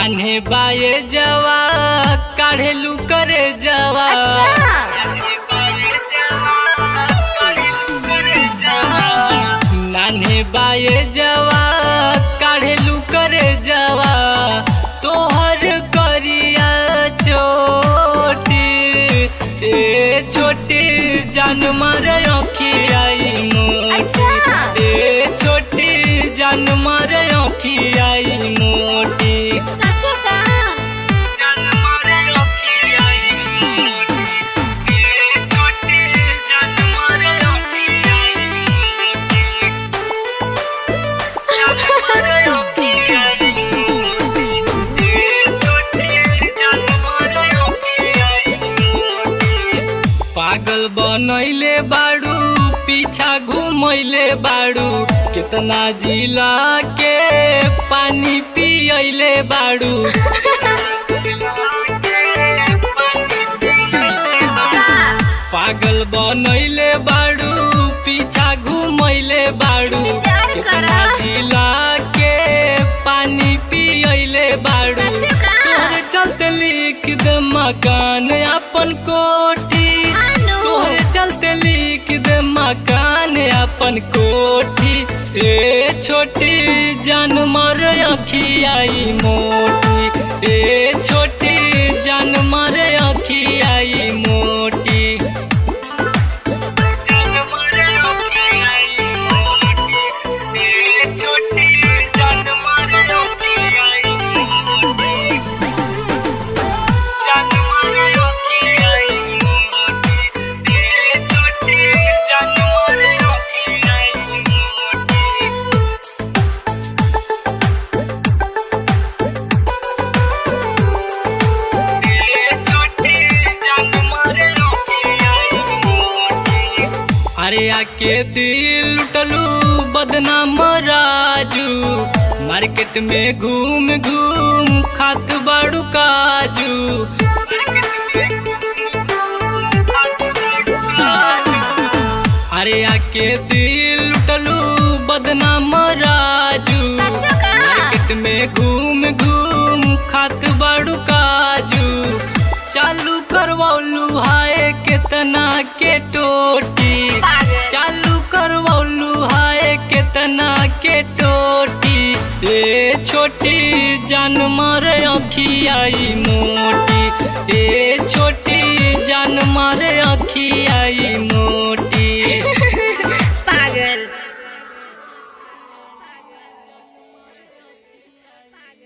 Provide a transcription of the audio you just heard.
नान्हे बाये जवा काढ़ेलू करे जवा। नान्हे बाये जवा काढ़ेलू करे जवा तोहर करिया चोटी ए छोटी जान मारे अखियाई मोटी ए छोटी जान मारे अखियाई मोटी। पागल बनैले बाड़ू पीछा घुमैले बाड़ू कितना जिला के पानी पियले बाड़ू। पागल बनैले बाड़ू पीछा घुमैले बाड़ू कितना जिला के पानी पियले बाड़ू। तोहरे चलते लिख दे मकान अपन कोठी तोहरे चलते लिख दे मकान अपन कोठी ए छोटी जान मार अखियाई मोटी ए छोटी जान मार अखियाई मोटी। अरे आके दिल लुटलू बदनाम राजू मार्केट में घूम घूम खात बाड़ू काजू। अरे आके दिल लुटलू बदनाम राजू मार्केट में घूम घूम खात बाड़ू काजू। चालू करवौलू हाय कितना के टोटी चालू करवौलू हाय कितना के टोटी ए छोटी जान मारे अखियाई मोटी ए छोटी जान मारे अखियाई।